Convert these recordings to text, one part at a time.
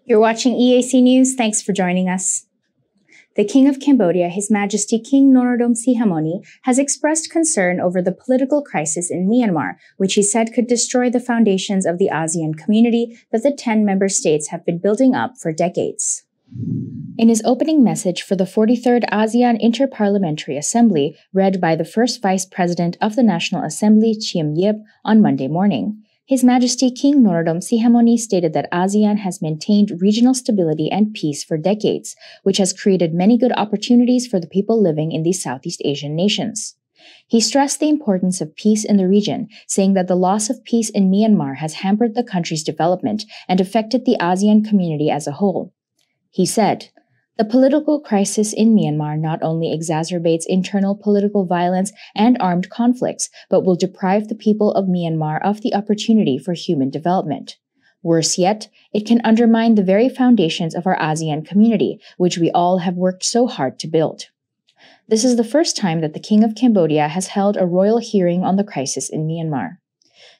You're watching EAC News. Thanks for joining us. The King of Cambodia, His Majesty King Norodom Sihamoni, has expressed concern over the political crisis in Myanmar, which he said could destroy the foundations of the ASEAN community that the 10 member states have been building up for decades. In his opening message for the 43rd ASEAN Inter-Parliamentary Assembly, read by the first Vice President of the National Assembly, Chiam Yip, on Monday morning, His Majesty King Norodom Sihamoni stated that ASEAN has maintained regional stability and peace for decades, which has created many good opportunities for the people living in these Southeast Asian nations. He stressed the importance of peace in the region, saying that the loss of peace in Myanmar has hampered the country's development and affected the ASEAN community as a whole. He said, "The political crisis in Myanmar not only exacerbates internal political violence and armed conflicts, but will deprive the people of Myanmar of the opportunity for human development. Worse yet, it can undermine the very foundations of our ASEAN community, which we all have worked so hard to build." This is the first time that the King of Cambodia has held a royal hearing on the crisis in Myanmar.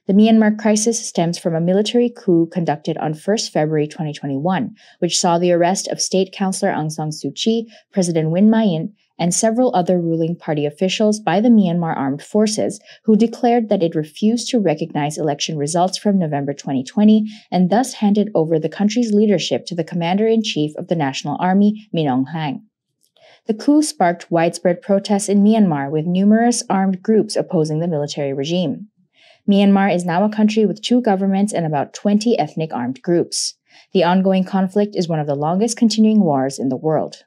The Myanmar crisis stems from a military coup conducted on 1 February 2021, which saw the arrest of State Councillor Aung San Suu Kyi, President Win Myint, and several other ruling party officials by the Myanmar Armed Forces, who declared that it refused to recognize election results from November 2020 and thus handed over the country's leadership to the Commander-in-Chief of the National Army, Min Aung Hlaing. The coup sparked widespread protests in Myanmar, with numerous armed groups opposing the military regime. Myanmar is now a country with 2 governments and about 20 ethnic armed groups. The ongoing conflict is one of the longest continuing wars in the world.